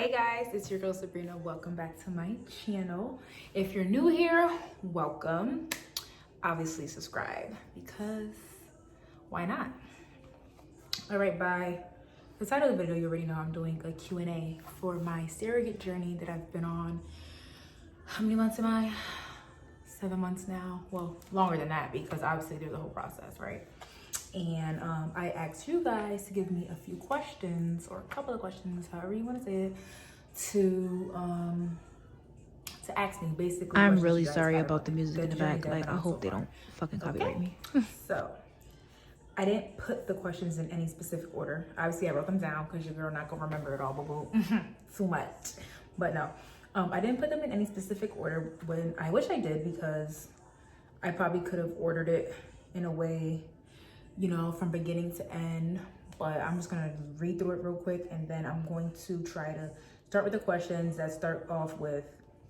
Hey guys, it's your girl Sabrina. Welcome back to my channel. If you're new here, welcome. Obviously subscribe because why not? All right, by the title of the video, you already know I'm doing a Q&A for my surrogate journey that I've been on. How many months am I? 7 months now. Well, longer than that because obviously there's a whole process, right? And I asked you guys to give me a few questions or a couple of questions, however you want to say it, to ask me basically. I'm really sorry about the music in the back. Like, I hope they don't fucking copyright me. So I didn't put the questions in any specific order. Obviously, I wrote them down because your girl not gonna remember it all, boo-boo. Too much. But no, I didn't put them in any specific order. When I wish I did, because I probably could have ordered it in a way, you know, from beginning to end. But I'm just gonna read through it real quick, and then I'm going to try to start with the questions that start off with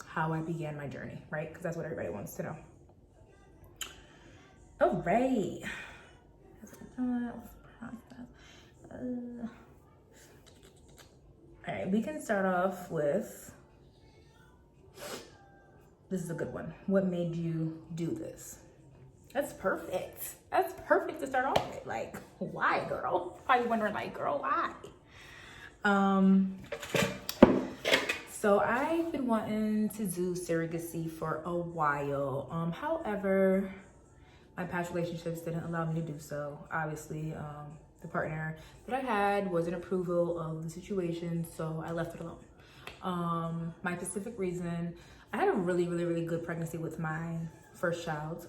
how I began my journey, right? Because that's what everybody wants to know. All right. All right, we can start off with, this is a good one. What made you do this? That's perfect. That's perfect to start off with. Like, why, girl? Probably wondering, like, girl, why? So I've been wanting to do surrogacy for a while. However, my past relationships didn't allow me to do so. Obviously, the partner that I had wasn't approval of the situation, so I left it alone. My specific reason, I had a really good pregnancy with my first child.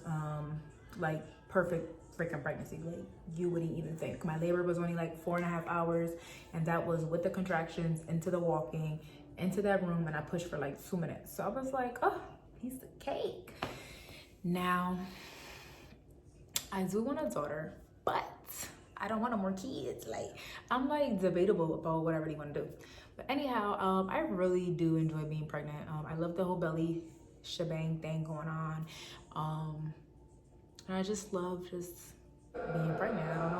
Like perfect freaking pregnancy, like you wouldn't even think. My labor was only like 4.5 hours, and that was with the contractions, into the walking, into that room, and I pushed for like 2 minutes. So I was like, oh, piece of cake. Now, I do want a daughter, but I don't want no more kids. Like, I'm like debatable about what I really want to do. But anyhow, I really do enjoy being pregnant. I love the whole belly shebang thing going on. And I just love just being pregnant. I don't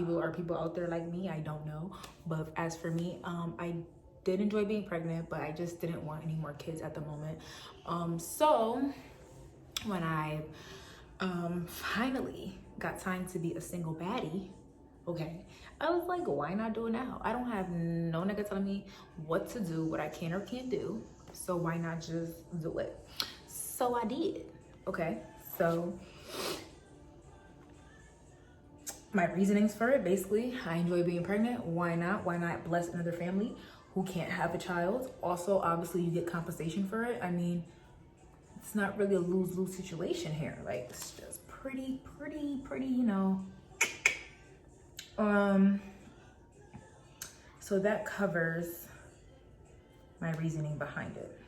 know. Are people out there like me? I don't know. But as for me, I did enjoy being pregnant, but I just didn't want any more kids at the moment. So when I finally got time to be a single baddie, okay, I was like, why not do it now? I don't have no nigga telling me what to do, what I can or can't do. So why not just do it? So I did, okay? So my reasonings for it, basically, I enjoy being pregnant. Why not? Why not bless another family who can't have a child? Also, obviously, you get compensation for it. I mean, it's not really a lose-lose situation here. Like, it's just pretty, you know. So that covers my reasoning behind it.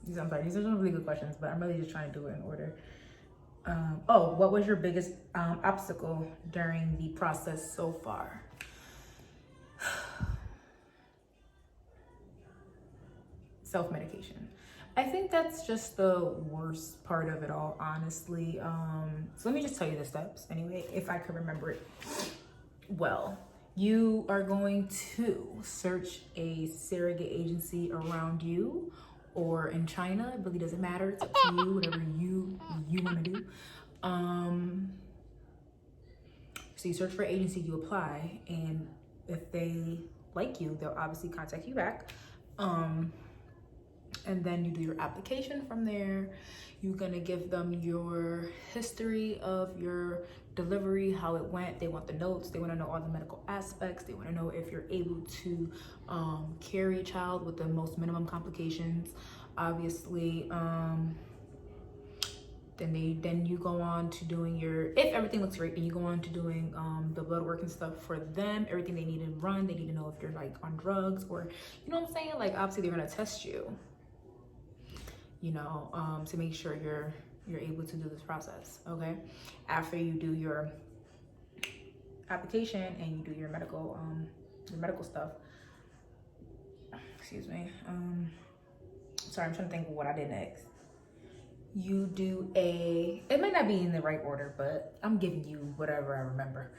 These are really good questions, but I'm really just trying to do it in order. What was your biggest obstacle during the process so far? Self-medication. I think that's just the worst part of it all, honestly. So let me just tell you the steps anyway, if I can remember it well. You are going to search a surrogate agency around you or in China. It really doesn't matter. It's up to you, whatever you want to do. So you search for an agency, you apply, and if they like you, they'll obviously contact you back. And then you do your application from there. You're gonna give them your history of your delivery, how it went. They want the notes. They want to know all the medical aspects. They want to know if you're able to carry a child with the most minimum complications, obviously. Then you go on to doing your, if everything looks great, then you go on to doing the blood work and stuff for them. Everything they need to run. They need to know if you're like on drugs, or you know what I'm saying. Like, obviously they're gonna test you, you know, to make sure you're able to do this process. Okay, after you do your application and you do your medical stuff. Excuse me. Sorry, I'm trying to think of what I did next. You do it might not be in the right order, but I'm giving you whatever I remember.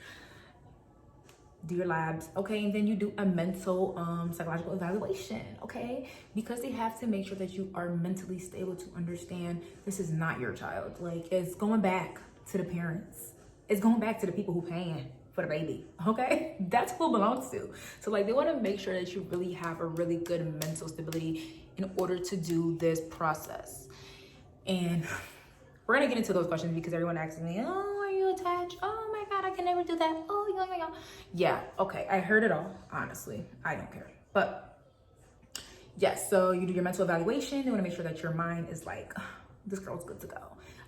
do your labs, okay, and then you do a mental psychological evaluation, okay, because they have to make sure that you are mentally stable to understand this is not your child. Like, it's going back to the parents, it's going back to the people who paying for the baby, okay? That's who it belongs to. So like, they want to make sure that you really have a really good mental stability in order to do this process. And we're gonna get into those questions because everyone asks me, oh, are you attached? Oh my God, I can never do that. Oh, yeah. Yeah, okay, I heard it all, honestly. I don't care. But yes, so you do your mental evaluation. They wanna make sure that your mind is like, oh, this girl's good to go.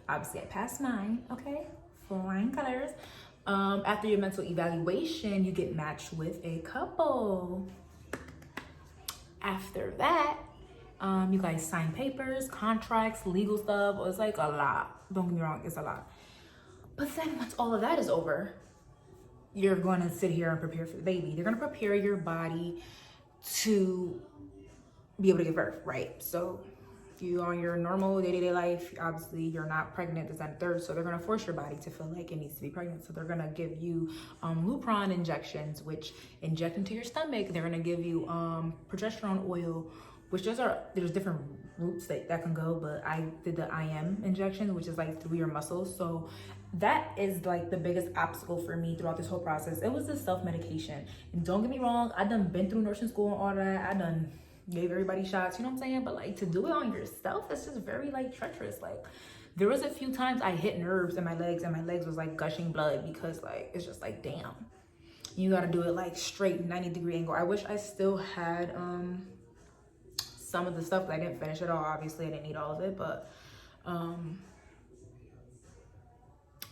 Obviously, I passed mine, okay? Flying colors. After your mental evaluation, you get matched with a couple. After that, you guys sign papers, contracts, legal stuff. It's like a lot. Don't get me wrong, it's a lot. But then once all of that is over, you're going to sit here and prepare for the baby. They're going to prepare your body to be able to give birth, right? So you on your normal day-to-day life, obviously you're not pregnant, this, that, and third, so they're going to force your body to feel like it needs to be pregnant. So they're going to give you Lupron injections, which inject into your stomach. They're going to give you progesterone oil, which there's different routes that can go, but I did the IM injection, which is like through your muscles. So that is like the biggest obstacle for me throughout this whole process. It was the self-medication. And don't get me wrong, I done been through nursing school and all that. I done gave everybody shots, you know what I'm saying? But like, to do it on yourself, it's just very like treacherous. Like, there was a few times I hit nerves in my legs and my legs was like gushing blood because like, it's just like, damn, you gotta do it like straight 90-degree angle. I wish I still had some of the stuff, but I didn't finish it all. Obviously I didn't need all of it, but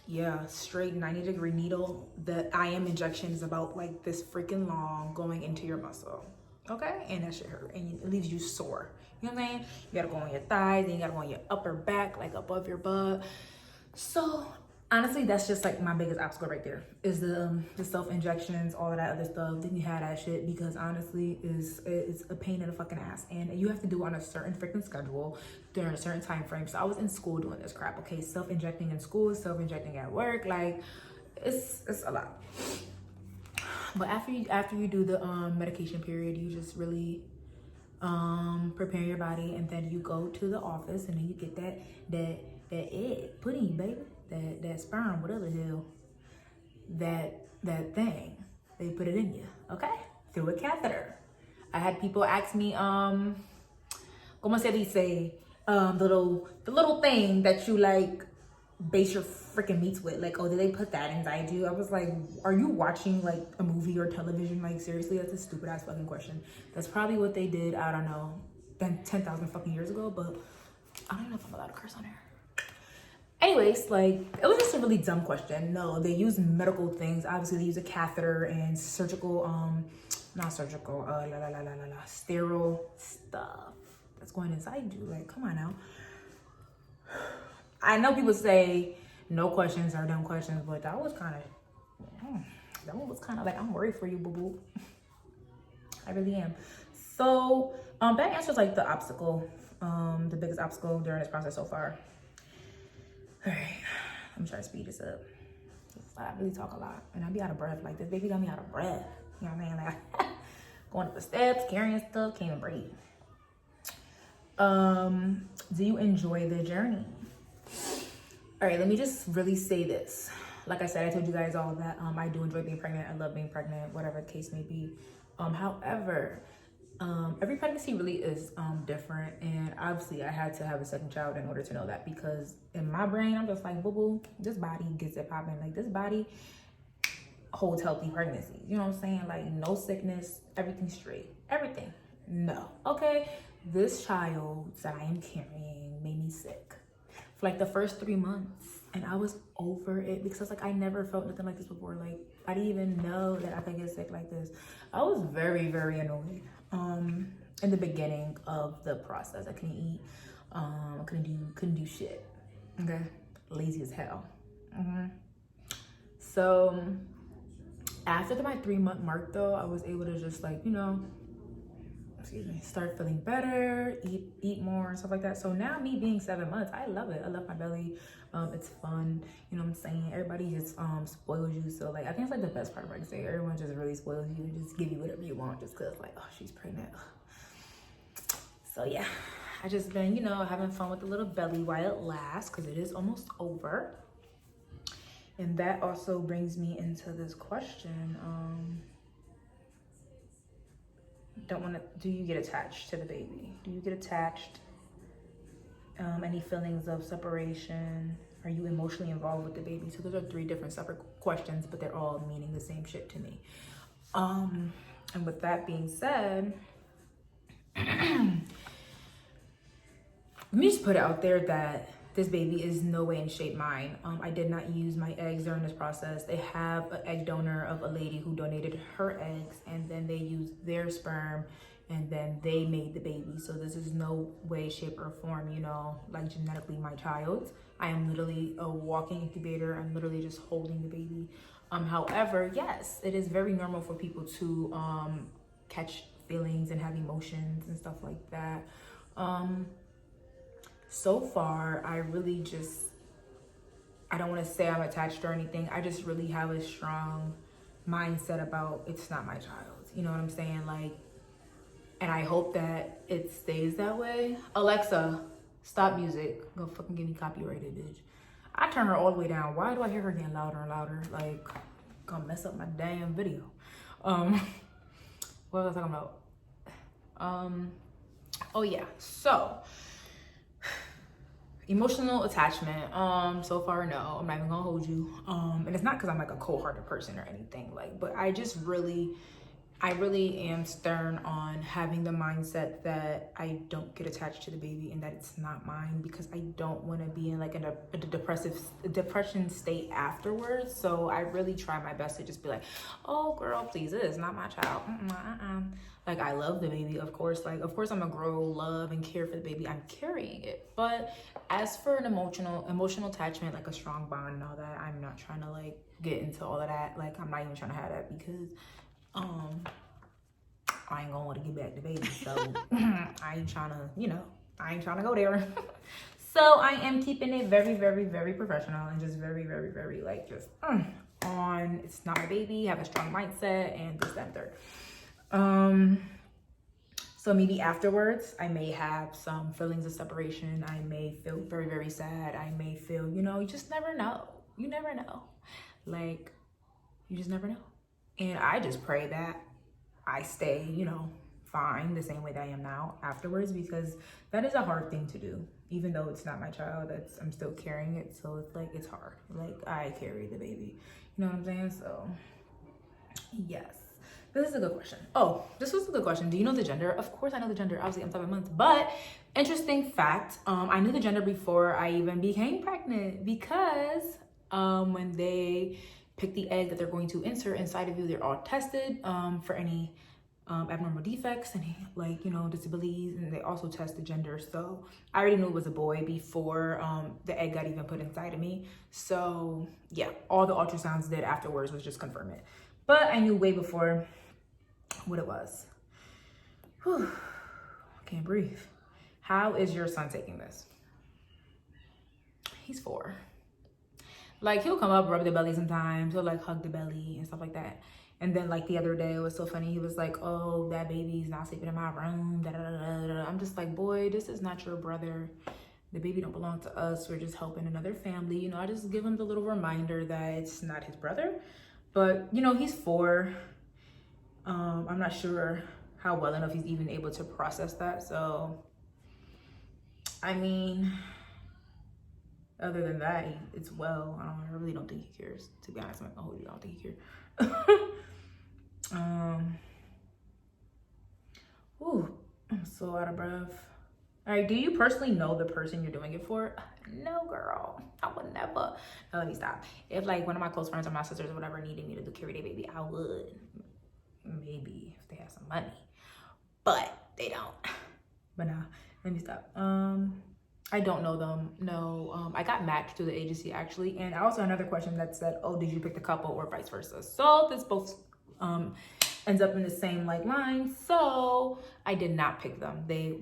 yeah, straight 90-degree needle. The IM injection is about like this freaking long, going into your muscle, okay? And that shit hurt, and it leaves you sore. You know what I'm saying? You gotta go on your thighs, then you gotta go on your upper back, like above your butt. So honestly, that's just like my biggest obstacle right there, is the self-injections, all of that other stuff. Then you have that shit because honestly it's a pain in the fucking ass, and you have to do it on a certain freaking schedule during a certain time frame. So I was in school doing this crap, okay? Self-injecting in school, self-injecting at work, like it's a lot. But after you do the medication period, you just really prepare your body, and then you go to the office, and then you get that egg pudding, baby, that sperm, whatever the hell, that thing, they put it in you, okay, through a catheter. I had people ask me, como se dice, the little thing that you like base your freaking meats with, like, oh, did they put that inside you? I was like, are you watching like a movie or television? Like, seriously, that's a stupid ass fucking question. That's probably what they did, I don't know, then 10,000 fucking years ago, but I don't know if I'm allowed to curse on here. Anyways, like, it was just a really dumb question. No, they use medical things. Obviously they use a catheter and surgical, not surgical, sterile stuff that's going inside you. Like, come on now. I know people say no questions are dumb questions, but that was kind of like, I'm worried for you, boo-boo. I really am. So that answers like the obstacle, the biggest obstacle during this process so far. All right, I'm trying to speed this up. I really talk a lot, and I be out of breath. Like, this baby got me out of breath. You know what I mean? Like, going up the steps, carrying stuff, can't even breathe. Do you enjoy the journey? All right, let me just really say this. Like I said, I told you guys all that I do enjoy being pregnant. I love being pregnant, whatever the case may be. However, every pregnancy really is different, and obviously I had to have a second child in order to know that, because in my brain I'm just like, boo-boo, this body gets it popping. Like, this body holds healthy pregnancy, you know what I'm saying? Like, no sickness, everything straight, everything. No, okay, this child that I am carrying made me sick for like the first 3 months, and I was over it because I was like, I never felt nothing like this before. Like, I didn't even know that I could get sick like this. I was very, very annoyed in the beginning of the process. I couldn't eat, couldn't do shit, okay? Lazy as hell. So after my 3-month mark though, I was able to just like, you know, excuse me, start feeling better, eat more and stuff like that. So now me being 7 months, I love it. I love my belly. It's fun, you know what I'm saying? Everybody just spoils you. So like I think it's like the best part of pregnancy. Everyone just really spoils you and just give you whatever you want just cause like, oh, she's pregnant. So yeah, I just been, you know, having fun with the little belly while it lasts, because it is almost over. And that also brings me into this question. Do you get attached to the baby? Do you get attached? Any feelings of separation? Are you emotionally involved with the baby? So those are 3 different separate questions, but they're all meaning the same shit to me. And with that being said, let me just put it out there that this baby is no way in shape mine. I did not use my eggs during this process. They have an egg donor of a lady who donated her eggs, and then they used their sperm, and then they made the baby. So this is no way, shape, or form, you know, like genetically my child's. I am literally a walking incubator. I'm literally just holding the baby. However, yes, it is very normal for people to catch feelings and have emotions and stuff like that. So far, I really just, I don't want to say I'm attached or anything. I just really have a strong mindset about it's not my child. You know what I'm saying? Like, and I hope that it stays that way. Alexa, stop music. Go fucking get me copyrighted, bitch. I turn her all the way down. Why do I hear her getting louder and louder? Like, gonna mess up my damn video. What was I talking about? Oh yeah, so emotional attachment. So far, no, I'm not even gonna hold you. And it's not because I'm like a cold-hearted person or anything, like, but I really am stern on having the mindset that I don't get attached to the baby and that it's not mine, because I don't want to be in like a depression state afterwards. So I really try my best to just be like, oh girl, please, it is not my child. Like, I love the baby, of course. Like, of course I'm gonna grow, love, and care for the baby. I'm carrying it. But as for an emotional attachment, like a strong bond and all that, I'm not trying to like get into all of that. Like, I'm not even trying to have that, because I ain't gonna want to get back to baby. So I ain't trying to go there. So I am keeping it very, very, very professional and just very, very, very like just on, it's not my baby, have a strong mindset, and this, that, and third. So maybe afterwards, I may have some feelings of separation. I may feel very, very sad. I may feel, you know, you just never know. You never know. Like, you just never know. And I just pray that I stay, you know, fine the same way that I am now afterwards, because that is a hard thing to do. Even though it's not my child, I'm still carrying it. So it's like, it's hard. Like, I carry the baby. You know what I'm saying? So, yes. This is a good question. Oh, this was a good question. Do you know the gender? Of course I know the gender. Obviously, I'm 7 months. But interesting fact, I knew the gender before I even became pregnant, because when they pick the egg that they're going to insert inside of you, they're all tested for any abnormal defects, any like, you know, disabilities, and they also test the gender. So I already knew it was a boy before the egg got even put inside of me. So yeah, all the ultrasounds did afterwards was just confirm it. But I knew way before what it was. Whew. I can't breathe. How is your son taking this? He's 4. Like, he'll come up, rub the belly sometimes. He'll like hug the belly and stuff like that. And then like the other day, it was so funny. He was like, oh, that baby's not sleeping in my room. Da, da, da, da, da. I'm just like, boy, this is not your brother. The baby don't belong to us. We're just helping another family. You know, I just give him the little reminder that it's not his brother. But, you know, he's 4. I'm not sure how well enough he's even able to process that. So, I mean, other than that, it's well. I really don't think he cares. To be honest, I'm not gonna hold you. I don't think he cares. Ooh, I'm so out of breath. All right, do you personally know the person you're doing it for? No, girl, I would never. No, let me stop. If like one of my close friends or my sisters or whatever needed me to carry their baby, I would. Maybe if they have some money, but they don't. But nah, let me stop. I don't know them. No, I got matched through the agency actually. And also another question that said, oh, did you pick the couple or vice versa? So this both ends up in the same like line. So I did not pick them. They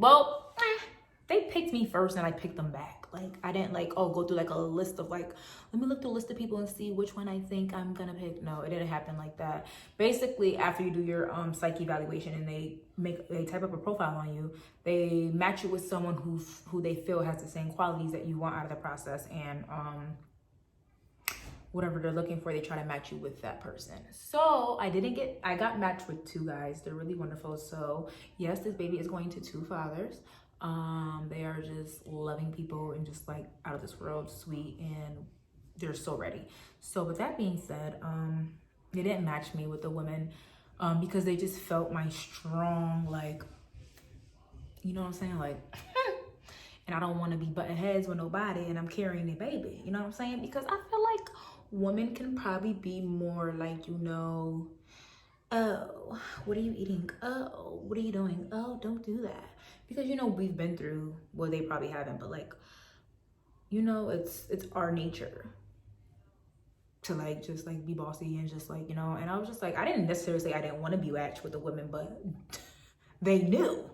picked me first and I picked them back. Like I didn't like, oh, go through like a list of like, let me look through a list of people and see which one I think I'm gonna pick. No, it didn't happen like that. Basically, after you do your psych evaluation and they type up a profile on you, they match you with someone who they feel has the same qualities that you want out of the process, and whatever they're looking for, they try to match you with that person. So I got matched with 2 guys. They're really wonderful. So yes, this baby is going to 2 fathers. They are just loving people and just like out of this world, sweet, and they're so ready. So with that being said, they didn't match me with the women because they just felt my strong, like, you know what I'm saying? Like, and I don't want to be butting heads with nobody and I'm carrying a baby, you know what I'm saying? Because I feel like women can probably be more like, you know, oh, what are you eating? Oh, what are you doing? Oh, don't do that. Because, you know, we've been through, well, they probably haven't, but like, you know, it's our nature to like, just like be bossy and just like, you know, and I was just like, I didn't necessarily say I didn't want to be matched with the women, but they knew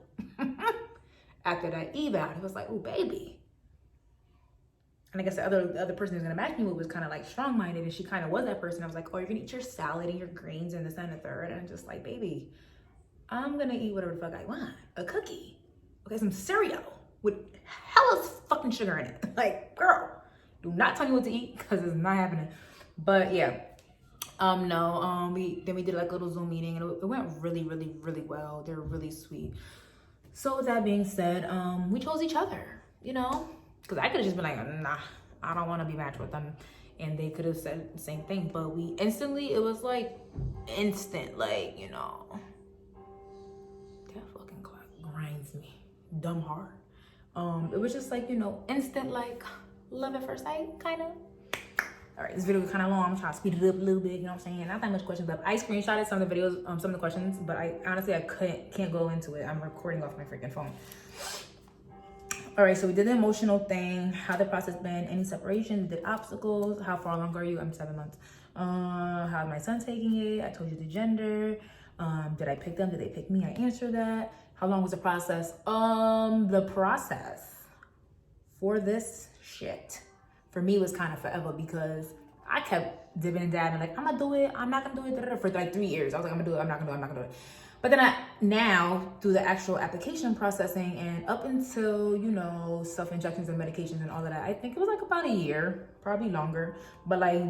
after that eval, it was like, oh, baby. And I guess the other person who's gonna match me with was kind of like strong-minded, and she kind of was that person. I was like, oh, you're gonna eat your salad and your greens and this and the third, and I'm just like, baby, I'm gonna eat whatever the fuck I want. A cookie, okay, some cereal with hella fucking sugar in it. Like, girl, do not tell me what to eat because it's not happening. But yeah, we did like a little Zoom meeting, and it went really, really, really well. They're really sweet. So with that being said, we chose each other, you know. Because I could have just been like, nah, I don't want to be matched with them. And they could have said the same thing. But we instantly, it was like instant, like, you know. That fucking clock grinds me dumb hard. It was just like, you know, instant, like, love at first sight, kind of. All right, this video is kind of long. I'm trying to speed it up a little bit, you know what I'm saying? Not that much questions up. I screenshotted some of the videos, some of the questions, but I can't go into it. I'm recording off my freaking phone. All right, so we did the emotional thing, how the process been, any separation, did obstacles, how far along are you? I'm 7 months. How's my son taking it? I told you the gender. Did I pick them? Did they pick me? I answered that. How long was the process? The process for this shit for me was kind of forever because I kept dipping and dabbing, like, I'm gonna do it, I'm not gonna do it, for like 3 years. I was like, I'm gonna do it, I'm not gonna do it, I'm not gonna do it. But then now, through the actual application processing and up until, you know, self-injections and medications and all of that, I think it was like about a year, probably longer, but like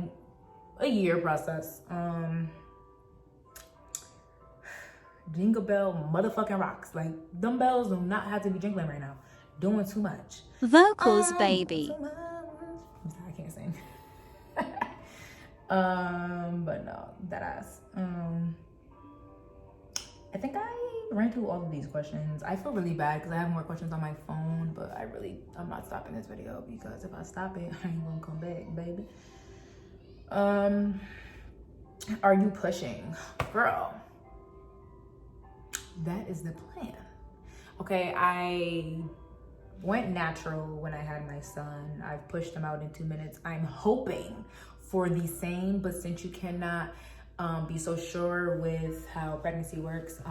a year process. Jingle bell motherfucking rocks. Like, them bells do not have to be jingling right now. Doing too much. Vocals, baby. Too much. I can't sing. But no, that ass. I think I ran through all of these questions. I feel really bad because I have more questions on my phone, but I'm not stopping this video because if I stop it, I ain't gonna come back, baby. Are you pushing? Girl, that is the plan. Okay, I went natural when I had my son. I've pushed him out in 2 minutes. I'm hoping for the same, but since you cannot be so sure with how pregnancy works,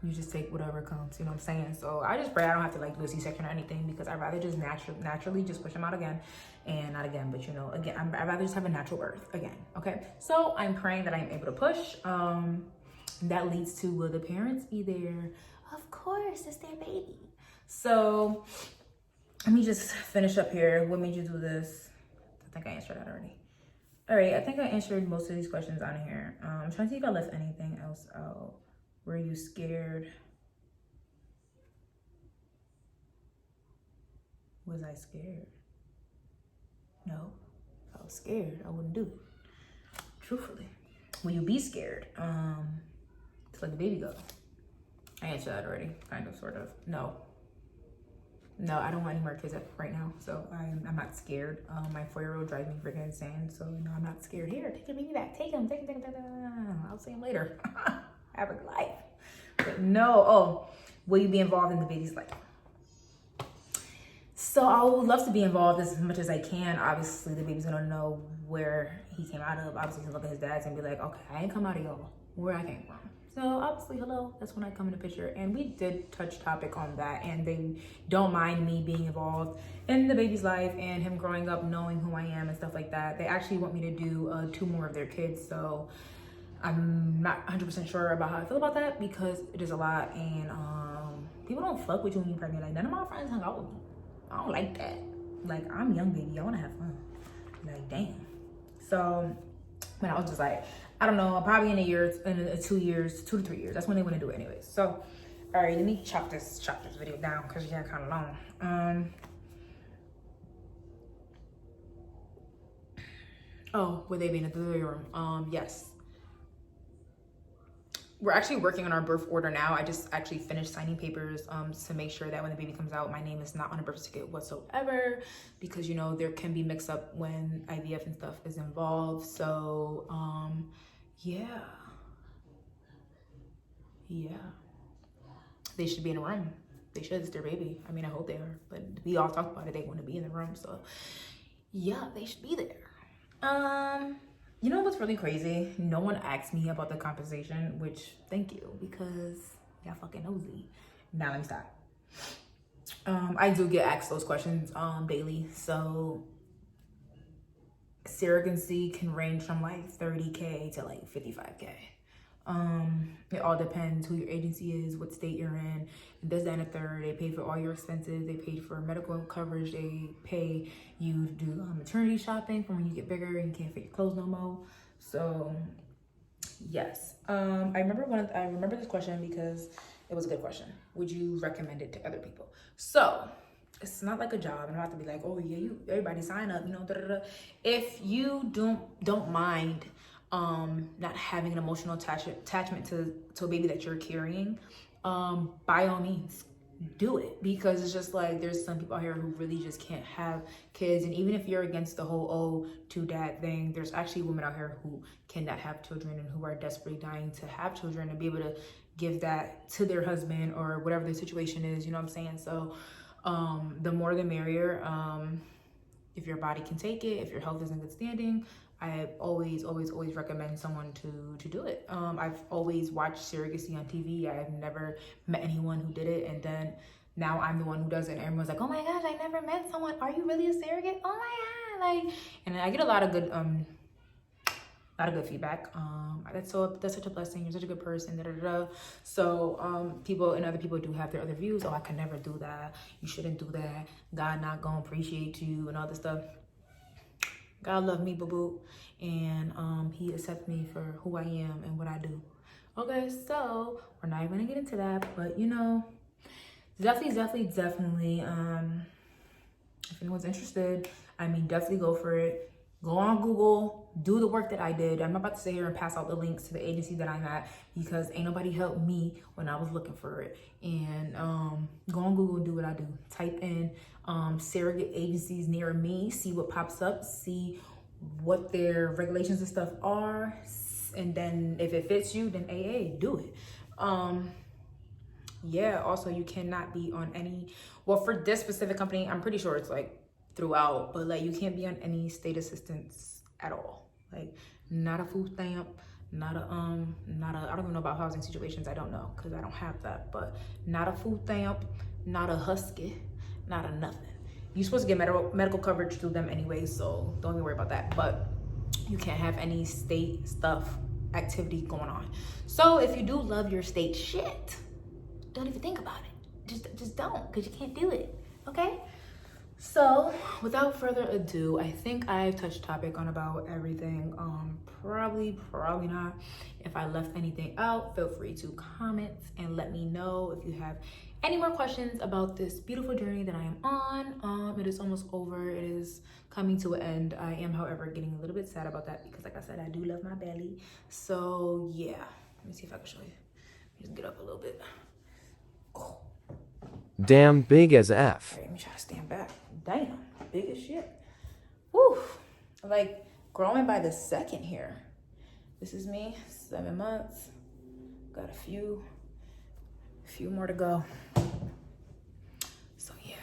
you just take whatever comes, you know what I'm saying? So I just pray I don't have to like do a C-section or anything because I'd rather just naturally just push him out again, and not again, but you know, again, I'd rather just have a natural birth again, okay? So I'm praying that I'm able to push. That leads to, will the parents be there? Of course, it's their baby. So let me just finish up here. What made you do this? I think I answered that already. All right, I think I answered most of these questions on here. I'm trying to see if I left anything else out. Were you scared? Was I scared? No, if I was scared, I wouldn't do it. Truthfully. Will you be scared to let the baby go? I answered that already, kind of, sort of. No, I don't want any more kids right now, so I'm not scared. My 4-year-old drives me freaking insane, so no, I'm not scared. Here, take your baby back. Take him. I'll see him later. Have a good life. But no, will you be involved in the baby's life? So I would love to be involved as much as I can. Obviously, the baby's gonna know where he came out of. Obviously, he's gonna look at his dad's and be like, okay, I ain't come out of y'all, where I came from. So obviously, hello, that's when I come in the picture. And we did touch topic on that, and they don't mind me being involved in the baby's life and him growing up knowing who I am and stuff like that. They actually want me to do 2 more of their kids, so I'm not 100% sure about how I feel about that because it is a lot, and people don't fuck with you when you're pregnant. Like, none of my friends hung out with me. I don't like that. Like, I'm a young baby. I want to have fun. Like, damn. So, when I was just like, I don't know, probably in 2 years, 2 to 3 years. That's when they want to do it anyways. So, all right, let me chop this video down because yeah, kind of long. Oh, will they be in the delivery room? Yes. We're actually working on our birth order now. I just actually finished signing papers to make sure that when the baby comes out, my name is not on a birth certificate whatsoever, because you know there can be mix up when IVF and stuff is involved. So yeah, they should be in a room. They should. It's their baby. I mean, I hope they are, but we all talked about it. They want to be in the room, so yeah, they should be there. You know what's really crazy? No one asked me about the compensation, which thank you, because y'all fucking nosy. Now let me stop. I do get asked those questions daily. So surrogacy can range from like 30K to like 55K. It all depends who your agency is, what state you're in, this, that, and the third. They pay for all your expenses. They pay for medical coverage. They pay you to do maternity shopping for when you get bigger and you can't fit your clothes no more. So yes, I remember this question because it was a good question. Would you recommend it to other people? So it's not like a job. I'm not to be like, oh yeah, everybody sign up, you know, da, da, da. If you don't mind not having an emotional attachment to a baby that you're carrying, by all means do it, because it's just like there's some people out here who really just can't have kids. And even if you're against the whole to dad thing, there's actually women out here who cannot have children and who are desperately dying to have children and be able to give that to their husband or whatever the situation is, you know what I'm saying? So the more the merrier. If your body can take it, if your health is in good standing, I always recommend someone to do it. I've always watched surrogacy on TV. I've never met anyone who did it, and then now I'm the one who does it, and everyone's like, oh my gosh, I never met someone. Are you really a surrogate? Oh my god, like, and I get a lot of good feedback. That's such a blessing. You're such a good person. Da, da, da. So other people do have their other views. Oh, I can never do that. You shouldn't do that. God not gonna appreciate you and all this stuff. God love me, boo-boo, and he accepts me for who I am and what I do. Okay, so we're not even gonna get into that, but you know, definitely, if anyone's interested, I mean, definitely go for it. Go on Google, do the work that I did. I'm not about to sit here and pass out the links to the agency that I'm at because ain't nobody helped me when I was looking for it. And go on Google and do what I do. Type in surrogate agencies near me, see what pops up, see what their regulations and stuff are. And then if it fits you, then do it. Yeah, also you cannot be on any, well, for this specific company, I'm pretty sure it's like throughout, but like you can't be on any state assistance at all. Like not a food stamp, not a I don't even know about housing situations. I don't know because I don't have that, but not a food stamp, not a husky, not a nothing. You're supposed to get medical coverage through them anyway, so don't even worry about that. But you can't have any state stuff activity going on. So if you do love your state shit, don't even think about it. Just don't, because you can't do it. Okay? So without further ado, I think I've touched topic on about everything. Probably not. If I left anything out, feel free to comment and let me know if you have any more questions about this beautiful journey that I am on. It is almost over. It is coming to an end. I am, however, getting a little bit sad about that because, like I said, I do love my belly. So yeah, let me see if I can show you. Just get up a little bit. Oh. Damn big as F. All right, let me try to stand back. Damn, big as shit. Woo, like growing by the second here. This is me, 7 months. Got a few more to go. So yeah.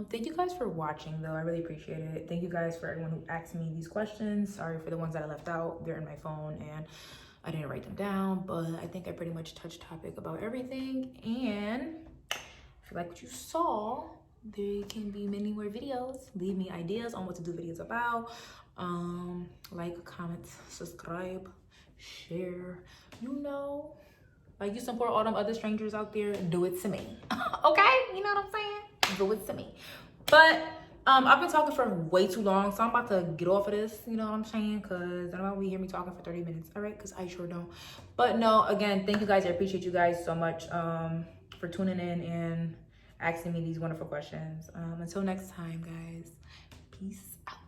Thank you guys for watching though. I really appreciate it. Thank you guys for everyone who asked me these questions. Sorry for the ones that I left out. They're in my phone and I didn't write them down, but I think I pretty much touched topic about everything. And if you like what you saw, there can be many more videos. Leave me ideas on what to do videos about. Like, comment, subscribe, share, you know. Like, you support all them other strangers out there, do it to me. Okay? You know what I'm saying? Do it to me. But I've been talking for way too long, so I'm about to get off of this, you know what I'm saying? Because I don't want to hear me talking for 30 minutes, all right? Because I sure don't. But no, again, thank you guys. I appreciate you guys so much for tuning in and asking me these wonderful questions. Until next time, guys, peace out.